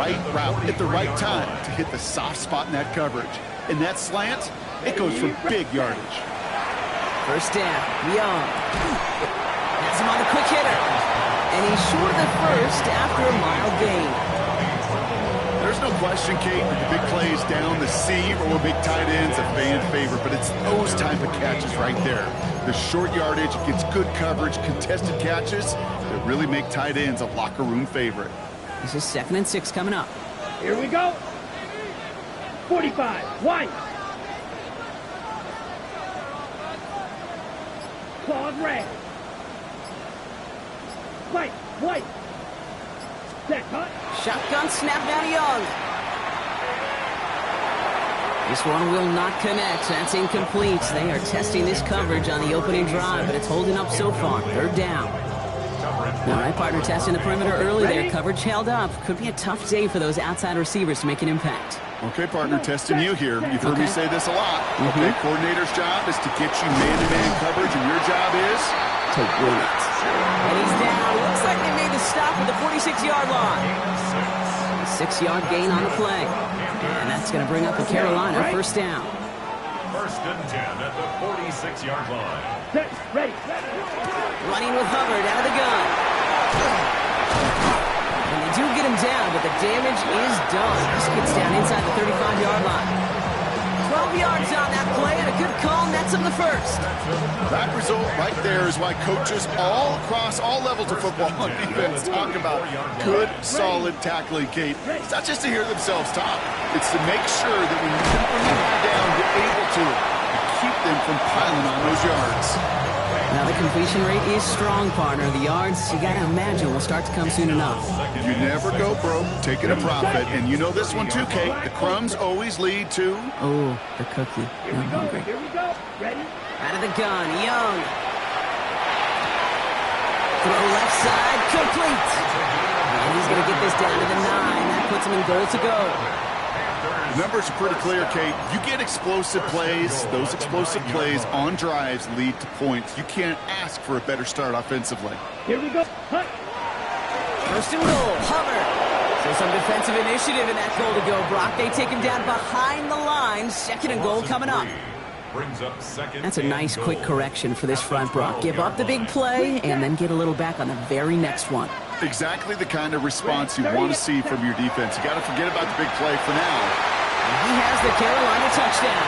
right route at the right time to hit the soft spot in that coverage. And that slant, it goes for big yardage. First down, Young. Has him on the quick hitter. And he's short of the first after a mild gain. There's no question, Kate, that the big plays down the seam or with big tight ends a fan favorite, but it's those type of catches right there. The short yardage gets good coverage, contested catches that really make tight ends a locker room favorite. This is 2nd and 6 coming up. Here we go. 45, White. Claude Ray. White. Set, cut. Shotgun snap down to Young. This one will not connect. That's incomplete. They are testing this coverage on the opening drive, but it's holding up so far. 3rd down. All right, partner, testing the perimeter early there. Coverage held up. Could be a tough day for those outside receivers to make an impact. Okay, partner, testing you here. You've heard me say this a lot. Okay, coordinator's job is to get you man-to-man coverage, and your job is to win it. And he's down. Looks like they made the stop at the 46-yard line. A 6-yard gain on the play. And that's going to bring up a Carolina 1st down. 1st and 10 at the 46-yard line. Ready. Running with Hubbard out of the gun. And they do get him down, but the damage is done. This gets down inside the 35-yard line. 12 yards on that play, and a good call nets him the first. That result right there is why coaches all across all levels of football and defense talk about good, solid tackling, Kate. It's not just to hear themselves talk. It's to make sure that when you bring them down, you're able to keep them from piling on those yards. Now the completion rate is strong, partner. The yards, you got to imagine, will start to come soon enough. You never go broke taking a profit, and you know this one too, Kate. The crumbs always lead to... Oh, the cookie. I'm hungry. Here we go. Ready? Out of the gun, Young. Throw left side, complete. And he's going to get this down to the 9. That puts him in goal to go. The numbers are pretty clear, Kate. You get explosive plays. Those explosive plays on drives lead to points. You can't ask for a better start offensively. Here we go. Hunt. 1st and goal, Hubbard. So some defensive initiative in that goal to go, Brock. They take him down behind the line. 2nd and goal coming up. That's a nice quick correction for this front, Brock. Give up the big play and then get a little back on the very next one. Exactly the kind of response you want to see from your defense. You got to forget about the big play for now. He has the Carolina touchdown.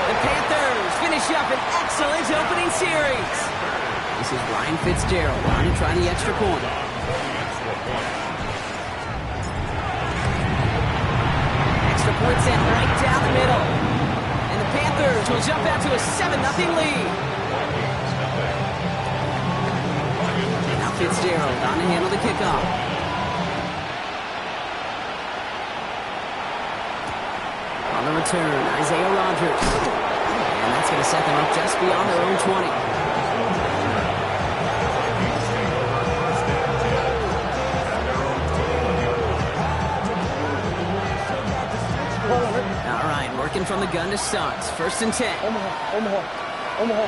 The Panthers finish up an excellent opening series. This is Ryan Fitzgerald on to try the extra point. Extra point sent right down the middle. And the Panthers will jump out to a 7-0 lead. Now Fitzgerald on to handle the kickoff. On the return, Isaiah Rodgers. And that's going to set them up just beyond their own 20. All right, working from the gun to start. 1st and 10. Omaha.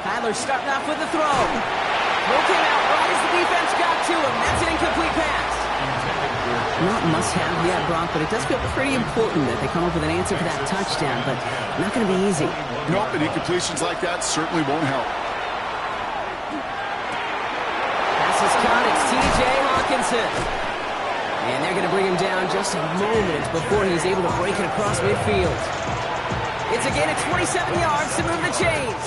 Kyler starting off with the throw. Throw came out right as the defense got to him. That's an incomplete pass. Not must-have yet, Brock, but it does feel pretty important that they come up with an answer for that touchdown, but not going to be easy. Nope, and incompletions like that certainly won't help. Pass is caught. It's T.J. Hawkinson. And they're going to bring him down just a moment before he's able to break it across midfield. It's again at 27 yards to move the chains.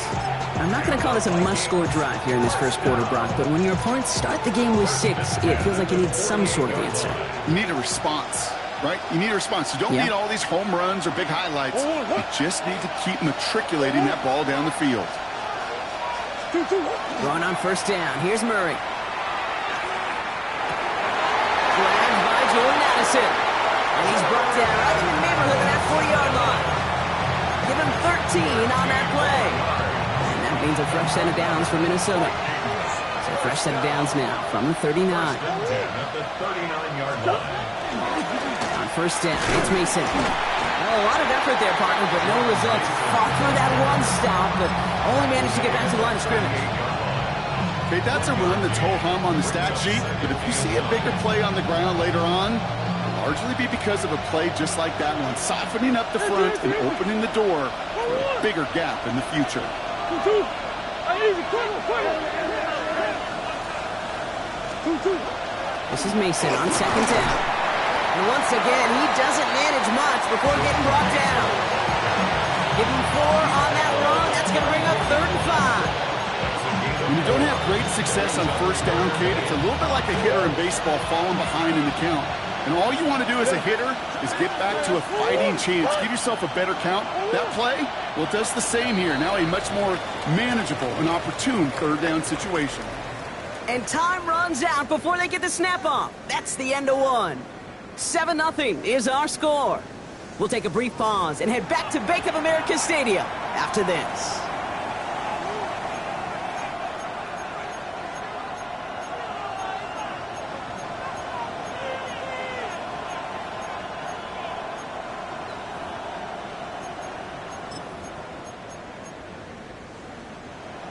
I'm not going to call this a must-score drive here in this first quarter, Brock, but when your opponents start the game with 6, it feels like you need some sort of answer. You need a response, right? You need a response. You don't need all these home runs or big highlights. You just need to keep matriculating that ball down the field. Throwing on 1st down. Here's Murray. Grabbed by Jordan Addison. And he's brought down right in the neighborhood of that 40-yard line. Give him 13 on that play. Means a fresh set of downs for Minnesota. So fresh set of downs now from the 39. On 1st down, it's Mason. Well, a lot of effort there, partner, but no results. Fought through that one stop, but only managed to get back to the line of scrimmage. Okay, that's a run that's ho-hum on the stat sheet, but if you see a bigger play on the ground later on, it'll largely be because of a play just like that one, softening up the front and opening the door for a bigger gap in the future. This is Mason on second down. And once again, he doesn't manage much before getting brought down. Give him 4 on that run. That's going to bring up 3rd and 5. When you don't have great success on first down, Kate, it's a little bit like a hitter in baseball falling behind in the count. And all you want to do as a hitter is get back to a fighting chance. Give yourself a better count. That play, well, it does the same here. Now a much more manageable and opportune 3rd down situation. And time runs out before they get the snap off. That's the end of one. 7-0 is our score. We'll take a brief pause and head back to Bank of America Stadium after this.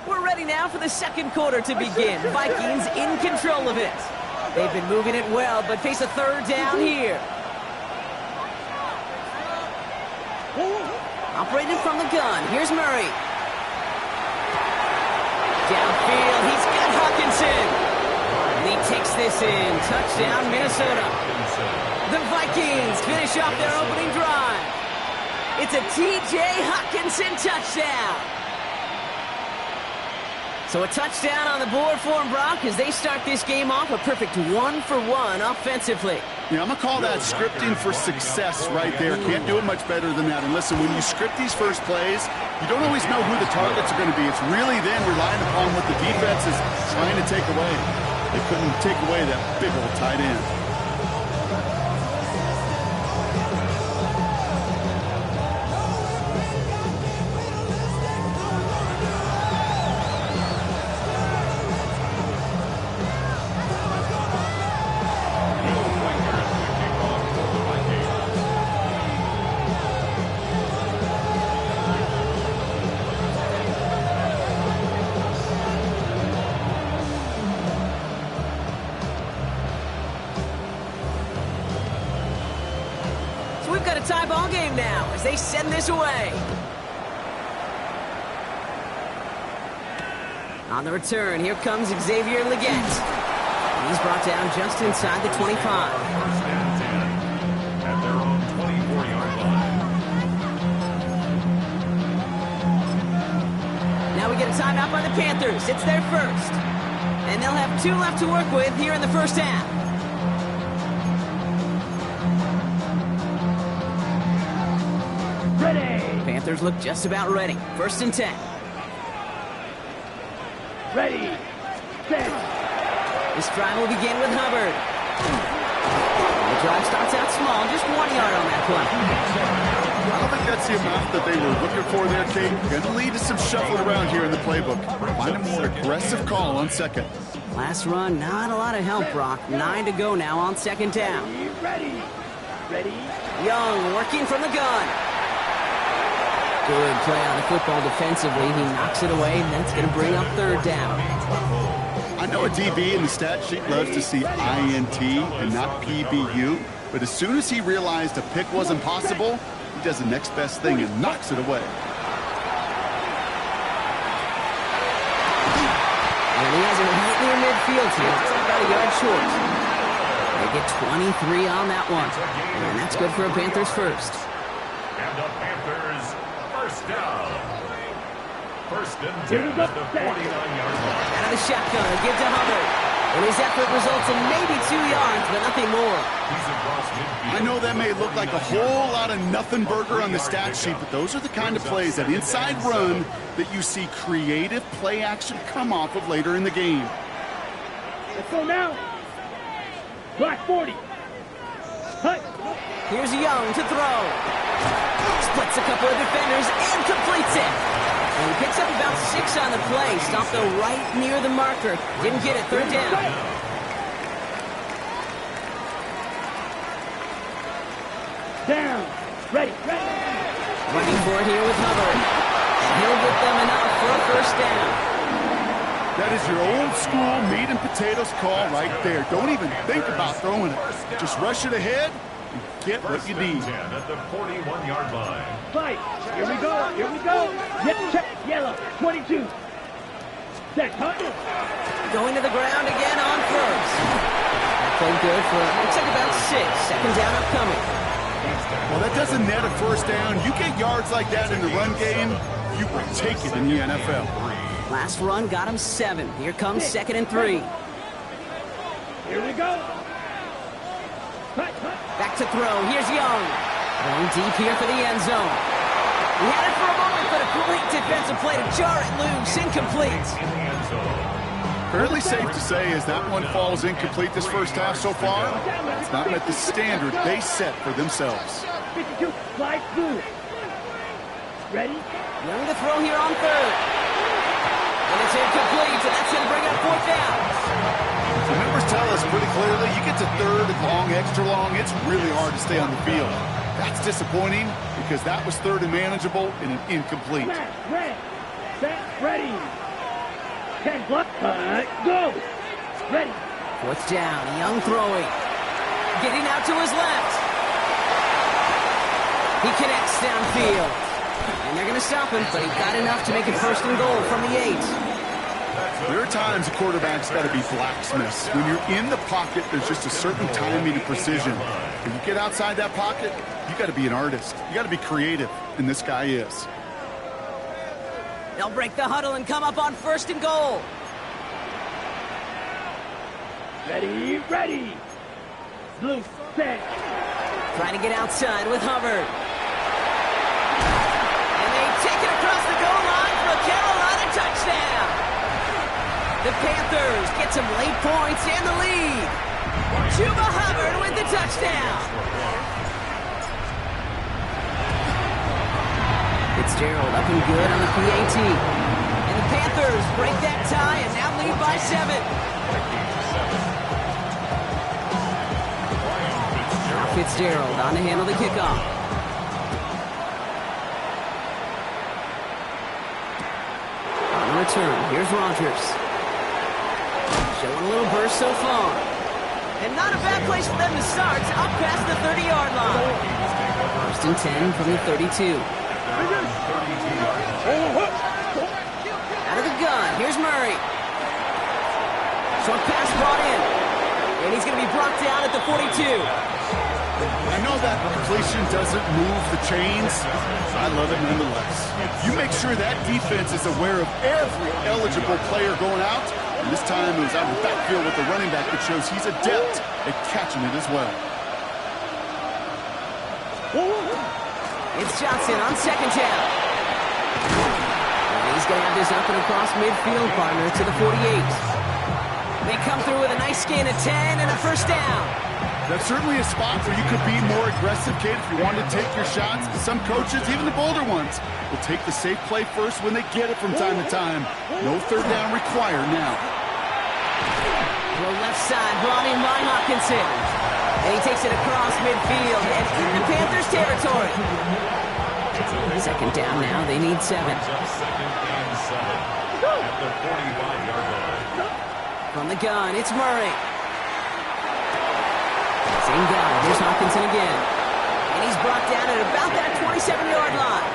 We're ready now for the second quarter to begin. Vikings in control of it. They've been moving it well, but face a 3rd down here. Operating from the gun. Here's Murray. Downfield, he's got Hawkinson. And he takes this in. Touchdown, Minnesota. The Vikings finish off their opening drive. It's a T.J. Hawkinson touchdown. So a touchdown on the board for them, Brock, as they start this game off a perfect 1-for-1 offensively. Yeah, I'm going to call that scripting for success right there. Can't do it much better than that. And listen, when you script these first plays, you don't always know who the targets are going to be. It's really then relying upon what the defense is trying to take away. They couldn't take away that big old tight end. We've got a tie ball game now as they send this away. On the return, here comes Xavier Legette. He's brought down just inside the 25. First and 10 at their own 24-yard line. Now we get a timeout by the Panthers. It's their first. And they'll have 2 left to work with here in the first half. Ready. Panthers look just about ready. 1st and 10. Ready. Set. This drive will begin with Hubbard. The drive starts out small, just 1 yard on that play. I don't think that's the amount that they were looking for there, Kate. Going to lead to some shuffling around here in the playbook. Find a more aggressive call on second. Last run, not a lot of help, Brock. 9 to go now on 2nd down. Ready. Ready. Young working from the gun. Good play on the football defensively. He knocks it away, and that's going to bring up 3rd down. I know a DB in the stat sheet loves to see INT and not PBU, but as soon as he realized a pick wasn't possible, he does the next best thing and knocks it away. And he has it right near midfield here. It's about a yard short. They get 23 on that one. And that's good for a Panthers first. And the Panthers first down. 1st and 10 at the 49-yard line. Out of the shotgun, a give to Hubbard. And his effort results in maybe 2 yards, but nothing more. He's across midfield. I know that may look like a whole lot of nothing burger on the stat sheet, but those are the kind of plays, that inside run, that you see creative play action come off of later in the game. Let's go now. Black 40. Hut. Here's Young to throw. Splits a couple of defenders and completes it. And he picks up about 6 on the play. Stopped though right near the marker. Didn't get it. 3rd down. Down. Ready. Ready. Running for it here with Hubbard. And he'll get them enough for a 1st down. That is your old school meat and potatoes call right there. Don't even think about throwing it. Just rush it ahead and get what you need. 10 at the 41-yard line. Fight. Here we go. Here we go. Check. Yellow. 22. Set. Hunt. Going to the ground again on first. That played good for, looks like about 6. Second down upcoming. Well, that doesn't net a first down. You get yards like that in the run game, you will take it in the NFL. Last run got him 7. Here comes 2nd and 3. Here we go. Back to throw. Here's Young. Going deep here for the end zone. He had it for a moment, but a great defensive play to jar it loose. Incomplete. In the end zone. Fairly safe to say as that one falls incomplete this first half so far, it's not met the standard they set for themselves. 52. Slide through. Ready? Young to throw here on 3rd. And it's incomplete, and that's going to bring up 4th down. The numbers tell us pretty clearly, you get to 3rd and long, extra long, it's really hard to stay on the field. That's disappointing because that was 3rd and manageable and an incomplete. Red. Set. Ready. 10 block. Go. Ready. 4th down. Young throwing. Getting out to his left. He connects downfield. And they're going to stop him, but he got enough to make it 1st and goal from the 8. There are times a quarterback's got to be blacksmiths. When you're in the pocket, there's just a certain timing and precision. When you get outside that pocket, you got to be an artist. You got to be creative, and this guy is. They'll break the huddle and come up on 1st and goal. Ready. Blue. Set. Trying to get outside with Hubbard. And they take it across the goal line for a Carolina touchdown. The Panthers get some late points and the lead. Chuba Hubbard with the touchdown. Fitzgerald up and good on the PAT. And the Panthers break that tie and now lead by 7. Fitzgerald on to handle the kickoff. On the return, here's Rodgers. Showing a little burst so far. And not a bad place for them to start, up past the 30-yard line. 1st and 10 from the 32. Out of the gun, here's Murray. Short pass brought in. And he's going to be brought down at the 42. I know that completion doesn't move the chains. I love it nonetheless. You make sure that defense is aware of every eligible player going out. And this time it was out of the backfield with the running back that shows he's adept at catching it as well. It's Johnson on 2nd down. And he's going to have this up and across midfield partner to the 48. They come through with a nice gain of 10 and a 1st down. That's certainly a spot where you could be more aggressive, kid, if you wanted to take your shots. Some coaches, even the bolder ones, will take the safe play first when they get it from time to time. No 3rd down required now. Throw left side, brought in by Hawkinson. And he takes it across midfield and into Panthers territory. 2nd down now, they need 7. 2nd and 7 at the 45-yard line. From the gun, it's Murray. Same guy, here's Hawkinson again. And he's brought down at about that 27-yard line.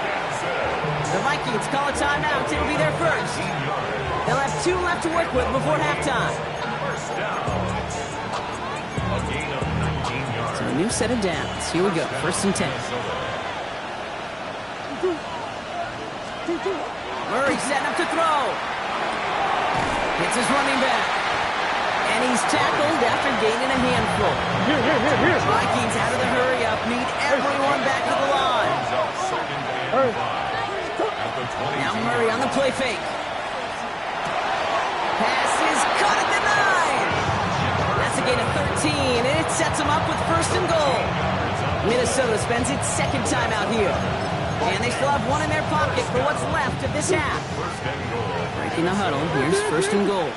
The Vikings call a timeout. It'll be their 1st. They'll have 2 left to work with before halftime. 1st down. A gain of 19 yards. So a new set of downs. Here we go, 1st and 10. Murray setting up to throw. Hits his running back. And he's tackled after gaining a handful. Here. Vikings out of the hurry-up, need everyone back to the line. Now Murray on the play fake. Pass is caught at the 9. That's a gain of 13, and it sets him up with 1st and goal. Minnesota spends its 2nd time out here. And they still have 1 in their pocket for what's left of this half. Breaking the huddle, here's 1st and goal.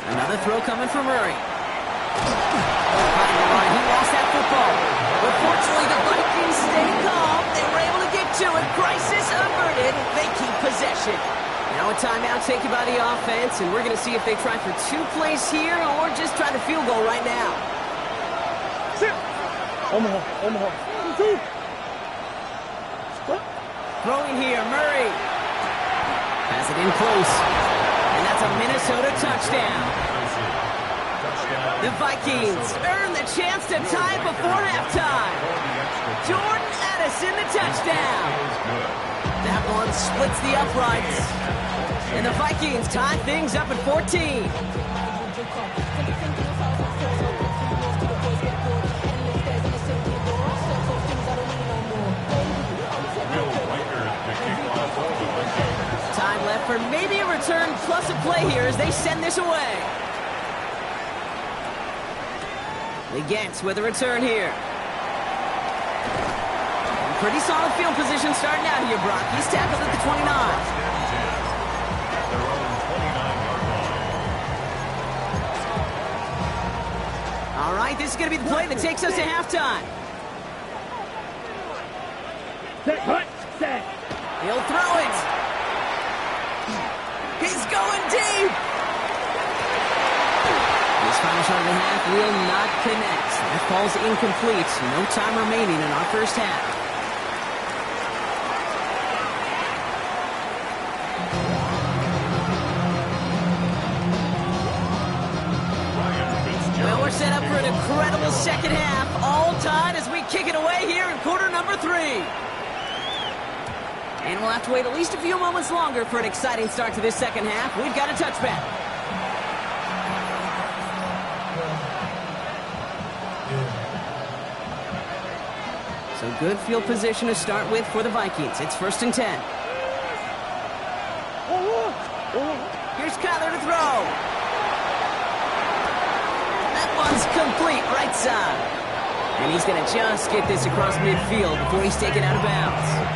Another throw coming from Murray. He lost that football. But fortunately, the Vikings stay calm. They were able to get to it. Crisis averted. They keep possession. Now a timeout taken by the offense, and we're going to see if they try for 2 plays here or just try the field goal right now. Omaha. Throwing here, Murray. Has it in close. And that's a Minnesota touchdown. The Vikings earn the chance to tie it before halftime. Jordan Addison, the touchdown. That one splits the uprights. And the Vikings tie things up at 14. Time left for maybe a return plus a play here as they send this away. Legentz with a return here. Pretty solid field position starting out here, Brock. He's tackled at the 29. Their own 29-yard line. All right, this is going to be the play that takes us to halftime. Set. He'll throw it. He's going deep. This final shot of the half will not connect. That ball's incomplete. No time remaining in our first half. Well, we're set up for an incredible second half. All tied as we kick it away here in quarter number 3. And we'll have to wait at least a few moments longer for an exciting start to this second half. We've got a touchback. So good field position to start with for the Vikings. It's 1st and 10. Here's Kyler to throw. That one's complete right side. And he's going to just get this across midfield before he's taken out of bounds.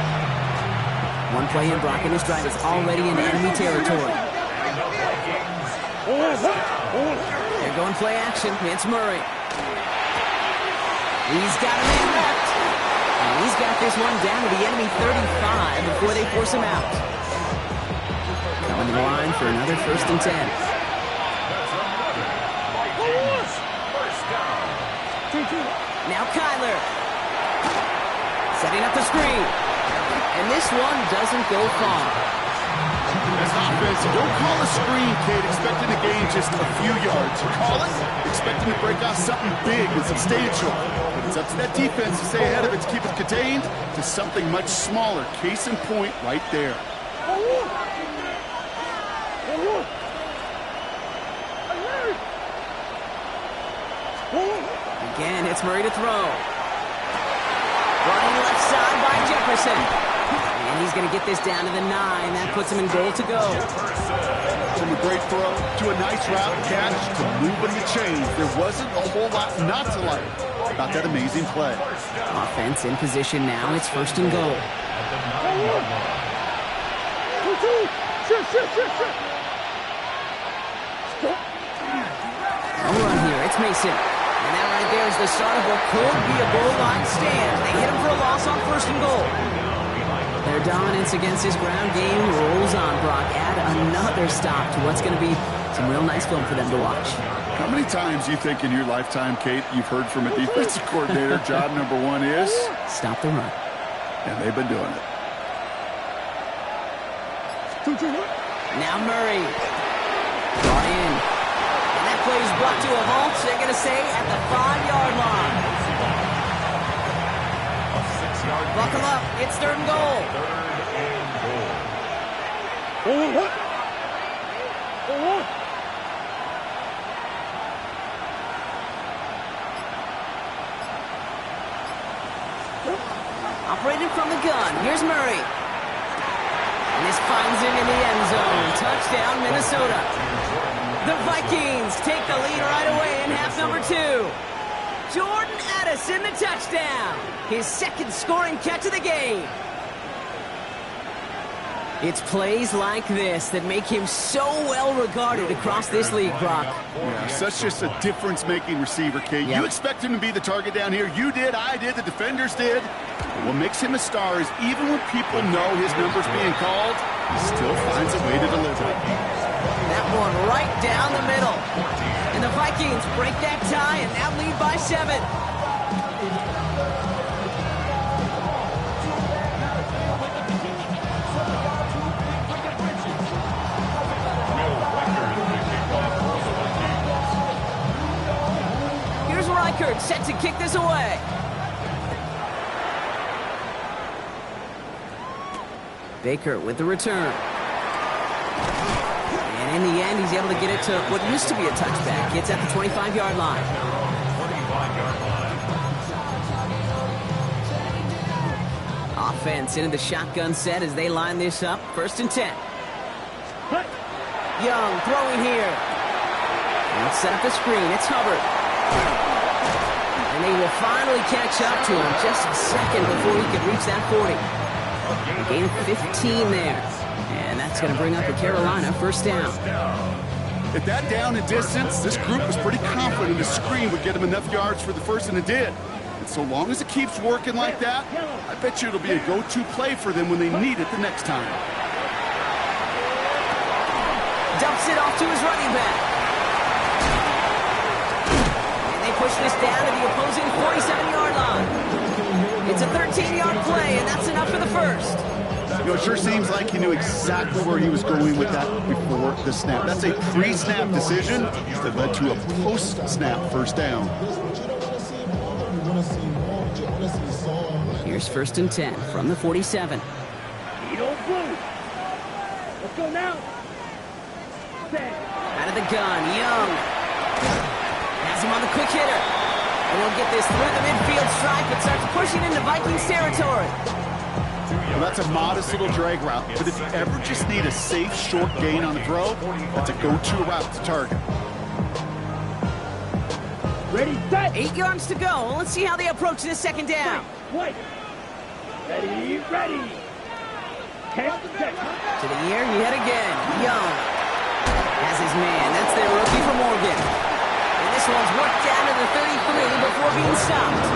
One play in, Brock, and this drive is already in enemy territory. They're going play action. It's Murray. He's got a man left. And he's got this one down to the enemy 35 before they force him out. Coming to the line for another 1st and 10. Now Kyler. Setting up the screen. And this one doesn't go far. As offense, you don't call a screen, Kate, expecting to gain just a few yards. You call it expecting to break off something big and substantial. But it's up to that defense to stay ahead of it, to keep it contained to something much smaller. Case in point right there. Again, it's Murray to throw. Running left side by Jefferson. And he's going to get this down to the 9. That puts him in goal to go. From a great throw to a nice route catch to moving the chains, there wasn't a whole lot not to like about that amazing play. Offense in position now. It's 1st and goal. No run here. It's Mason. And that right there is the start of what could be a goal line stand. They hit him for a loss on 1st and goal. Their dominance against this ground game rolls on, Brock. Add another stop to what's going to be some real nice film for them to watch. How many times do you think in your lifetime, Kate, you've heard from a defensive coordinator, job number 1 is? Stop the run. And they've been doing it. Now Murray. Brought in. And that play is brought to a halt, they're going to say, at the 5-yard line. Buckle up. It's 3rd and goal. Operating from the gun. Here's Murray. And this finds him in the end zone. Touchdown, Minnesota. The Vikings take the lead right away in half number 2. Jordan Addison, the touchdown. His 2nd scoring catch of the game. It's plays like this that make him so well regarded across this league, Brock. Yeah, such just a difference-making receiver, Kate. Yep. You expect him to be the target down here. You did, I did, the defenders did. But what makes him a star is even when people know his number's being called, he still finds a way to deliver. That one right down the middle. And the Vikings break that tie and now lead by 7. Here's Reichert set to kick this away. Baker with the return. And in the end, he's able to get it to what used to be a touchback. It's at the 25-yard line. 25-yard line. Offense into the shotgun set as they line this up. 1st and 10. Young throwing here. Let's set up the screen. It's Hubbard. And they will finally catch up to him just a second before he could reach that 40. Gain of 15 there. And that's going to bring up a Carolina 1st down. At that down and distance, this group was pretty confident the screen would get him enough yards for the first, and it did. And so long as it keeps working like that, I bet you it'll be a go-to play for them when they need it the next time. Dumps it off to his running back. And they push this down to the opposing 47-yard line. It's a 13-yard play, and that's enough for the first. You know, it sure seems like he knew exactly where he was going with that before the snap. That's a pre-snap decision that led to a post-snap 1st down. Here's 1st and 10 from the 47. You don't blue. Let's go now. Out of the gun, Young. Has him on the quick hitter. And he'll get this through the midfield stripe and starts pushing into Vikings territory. Well, that's a modest little drag route, but if you ever just need a safe, short gain on the throw, that's a go-to route to target. Ready, set. 8 yards to go. Let's see how they approach this 2nd down. Wait. Ready, ready. 10 seconds. To the air, yet again. Young has his man. That's their rookie from Oregon. And this one's worked down to the 33 before being stopped.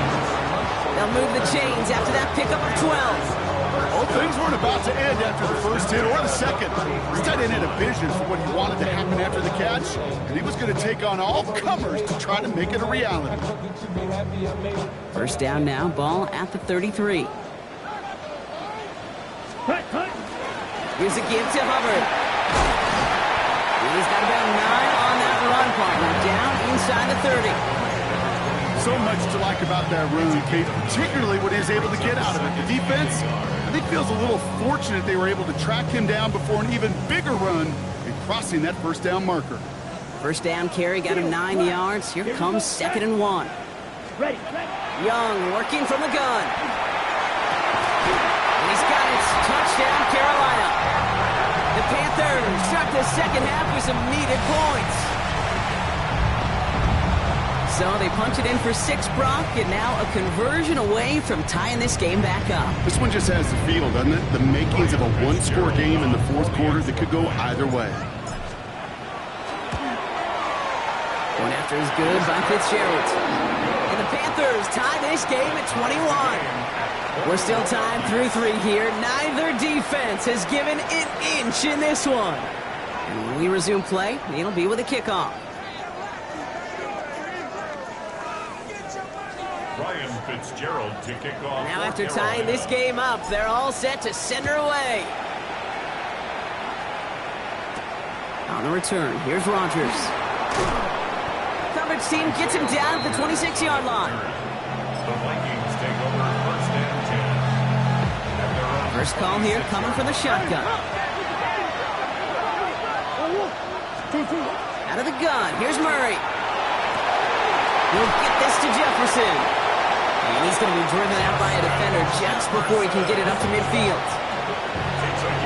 They'll move the chains after that pickup of 12. Well, things weren't about to end after the first hit or the second. This tight end had a vision for what he wanted to happen after the catch, and he was going to take on all comers to try to make it a reality. 1st down now, ball at the 33. Here's a give to Hubbard. He's got about 9 on that run, partner, down inside the 30. So much to like about that run, Kate, particularly what he was able to get out of it. The defense, I think, feels a little fortunate they were able to track him down before an even bigger run and crossing that 1st down marker. 1st down carry got him 9 yards. Here comes 2nd and 1. Ready. Young working from the gun. And he's got it. Touchdown, Carolina. The Panthers start the 2nd half with some needed points. So they punch it in for 6, Brock, and now a conversion away from tying this game back up. This one just has the feel, doesn't it? The makings of a one-score game in the 4th quarter that could go either way. Going after is good by Fitzgerald. And the Panthers tie this game at 21. We're still tied through 3 here. Neither defense has given an inch in this one. And when we resume play, it'll be with a kickoff. Ryan Fitzgerald to kick off. Now after tying this game up, they're all set to send her away. On the return, here's Rodgers. Coverage team gets him down at the 26-yard line. The Vikings take over 1st and 10. First call here coming from the shotgun. Out of the gun, here's Murray. He'll get this to Jefferson. And he's going to be driven out by a defender just before he can get it up to midfield.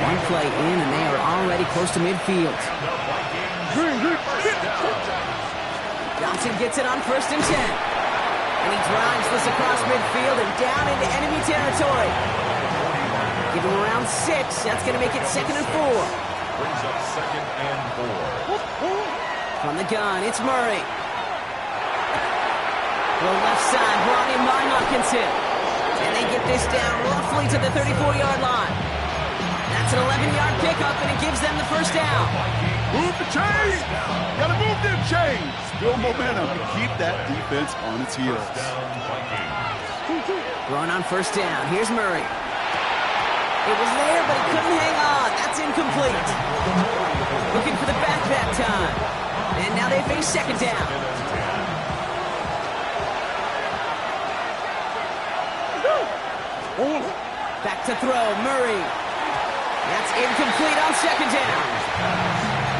One play in, and they are already close to midfield. Johnson gets it on 1st and 10. And he drives this across midfield and down into enemy territory. Give him around 6. That's going to make it 2nd and 4. Brings up 2nd and 4. From the gun, it's Murray. The left side brought in by Hawkinson. And they get this down roughly to the 34-yard line. That's an 11-yard pickup, and it gives them the first down. Move the chains! Gotta move them chains! Build momentum and keep that defense on its heels. Throwing on first down. Here's Murray. It was there, but he couldn't hang on. That's incomplete. Looking for the back time. And now they face 2nd down. Back to throw, Murray. That's incomplete on 2nd down.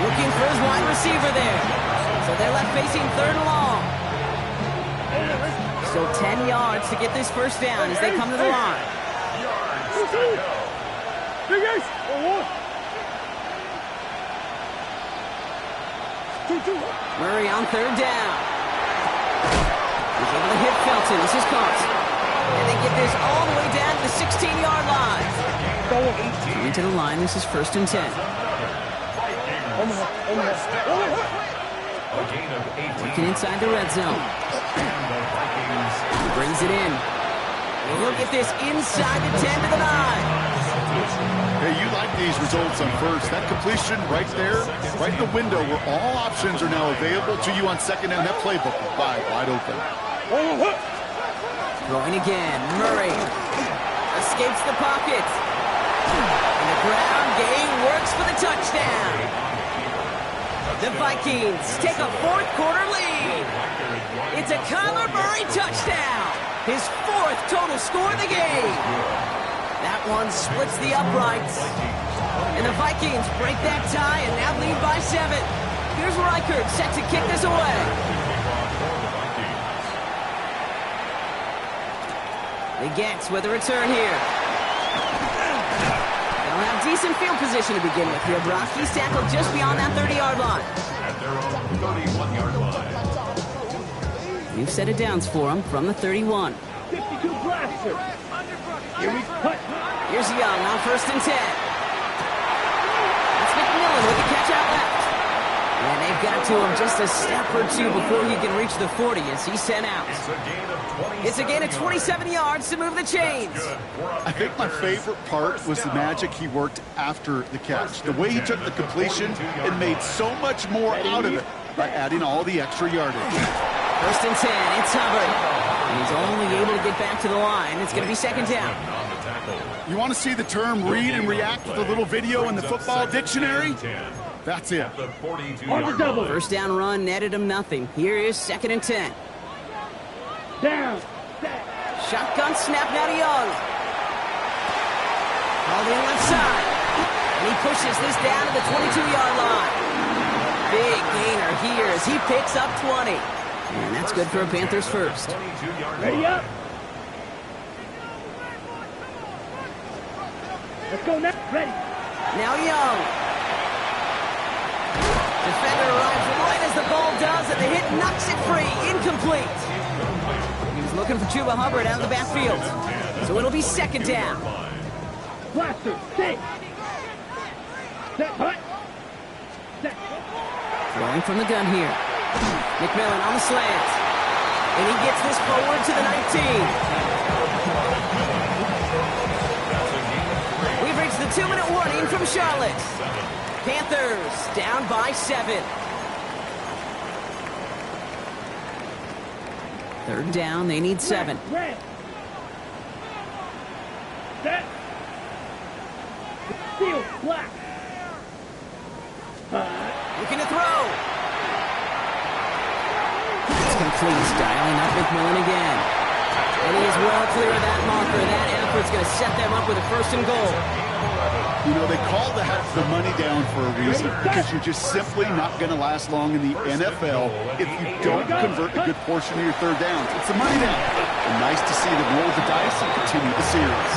Looking for his wide receiver there. So they're left facing 3rd and long. So 10 yards to get this first down as they come to the line. Murray on 3rd down. He's able to hit Felton. This is caught. And they get this all the way down to the 16-yard line. Coming to the line, this is 1st and 10. Working inside the red zone. Brings it in. And he'll get this inside the 10 to the 9. Hey, you like these results on first. That completion right there, right in the window where all options are now available to you on 2nd down. That playbook is wide open. Throwing again. Murray escapes the pocket. And the ground game works for the touchdown. The Vikings take a 4th quarter lead. It's a Kyler Murray touchdown. His 4th total score of the game. That one splits the uprights. And the Vikings break that tie and now lead by 7. Here's Reichert set to kick this away. They get with a return here. They'll have decent field position to begin with here. Broski's tackled just beyond that 30-yard line. At their own 31-yard line. New set of downs for them from the 31. 52 blaster. Here we cut. Here's Young on 1st and 10. That's McMillan with the catch out left. And they've got to him just a step or 2 before he can reach the 40 as he's sent out. It's a gain of 27 yards to move the chains. I think my favorite part was the magic he worked after the catch. The way he took the completion and made so much more out of it by adding all the extra yardage. 1st and 10, it's Hubbard. He's only able to get back to the line. It's going to be 2nd down. You want to see the term read and react with a little video in the football dictionary? That's it. On the double. 1st down run netted him nothing. Here is 2nd and 10. Down. Shotgun snap now to Young. Called in left side. And he pushes this down to the 22-yard line. Big gainer here as he picks up 20. And that's good for a Panthers first. Ready up. Let's go now. Ready. Now Young. Defender arrives right as the ball does, and the hit knocks it free. Incomplete. He was looking for Chuba Hubbard out of the backfield. So it'll be 2nd down. Blaster. Stay. Set. Hut. Set. Throwing from the gun here. McMillan on the slant. And he gets this forward to the 19. We've reached the 2-minute warning from Charlotte. Panthers down by 7. 3rd down, they need 7. Red. Set. Steel. Black. Looking to throw. It's complete. Dialing up McMillan again. And he is well clear of that marker. That effort's going to set them up with a 1st and goal. You know, they call that the money down for a reason, because you're just simply not going to last long in the NFL if you don't convert a good portion of your 3rd downs. It's the money down. And nice to see them roll the dice and continue the series.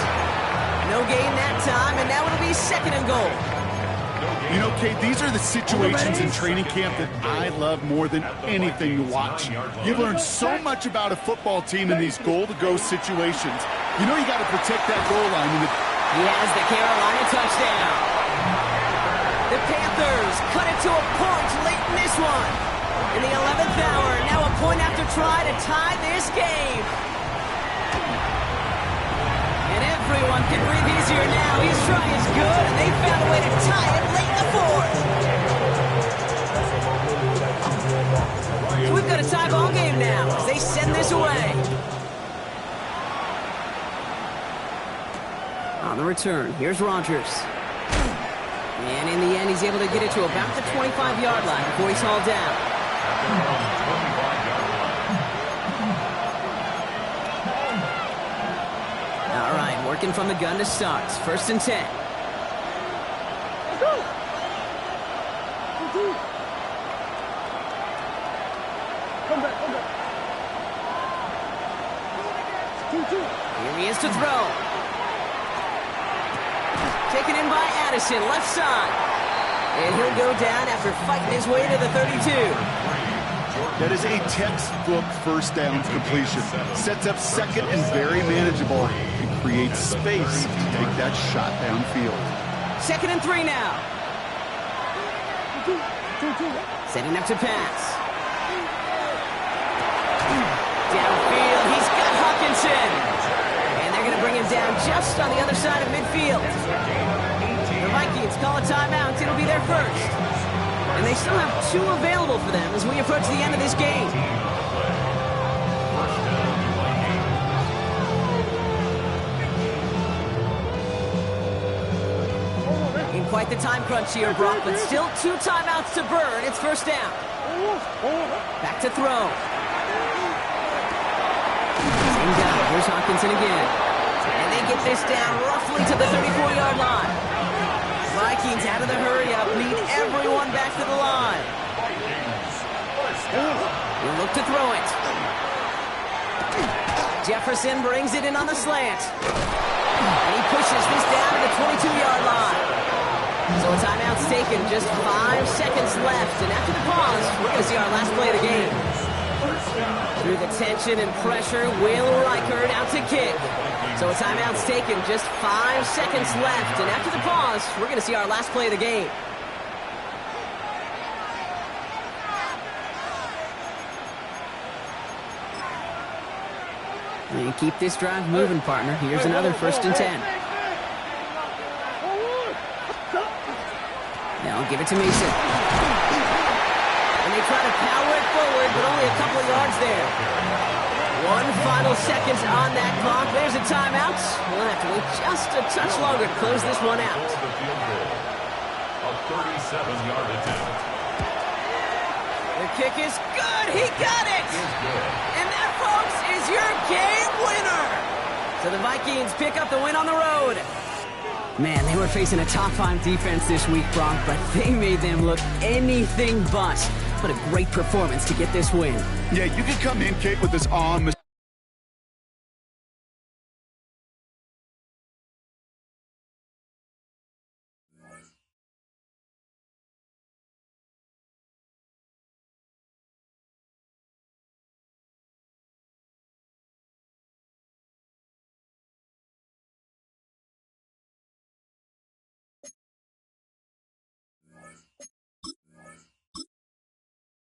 No gain that time, and now it'll be 2nd and goal. You know, Kate, these are the situations in training camp that I love more than anything to watch. You learn so much about a football team in these goal-to-go situations. You know you got to protect that goal line, and if He has the Carolina touchdown. The Panthers cut it to a point late in this one. In the 11th hour, now a point after try to tie this game. And everyone can breathe easier now. His try is good, and they found a way to tie it late in the fourth. We've got a tie ball game now as they send this away. On the return, here's Rodgers. And in the end, he's able to get it to about the 25-yard line before he's hauled down. All right, working from the gun to start. 1st and 10. Here he is to throw. Taken in by Addison, left side. And he'll go down after fighting his way to the 32. That is a textbook first down completion. Sets up second and very manageable. And creates space to take that shot downfield. 2nd and 3 now. Setting up to pass. Downfield, he's got Hawkinson. And they're going to bring him down just on the other side of midfield. The Vikings call a timeout. It'll be their first. And they still have 2 available for them as we approach the end of this game. In quite the time crunch here, Brock, but still 2 timeouts to burn. It's 1st down. Back to throw. Same guy. Here's Hawkinson again. And they get this down roughly to the 34-yard line. Vikings out of the hurry-up, lead everyone back to the line. He'll look to throw it. Jefferson brings it in on the slant. And he pushes this down to the 22-yard line. So a timeout's taken, just 5 seconds left. And after the pause, we're going to see our last play of the game. Through the tension and pressure, Will Reichard out to kick. So a timeout's taken, just 5 seconds left. And after the pause, we're going to see our last play of the game. And keep this drive moving, partner. Here's another 1st and 10. Now give it to Mason. And they try to power it forward, but only a couple of yards there. 1 final seconds on that clock. There's a timeout. We'll have to wait just a touch longer to close this one out. A 37-yard attempt. The kick is good. He got it. And that, folks, is your game winner. So the Vikings pick up the win on the road. Man, they were facing a top-5 defense this week, Brock, but they made them look anything but. What a great performance to get this win. Yeah, you can come in, Kate, with this arm.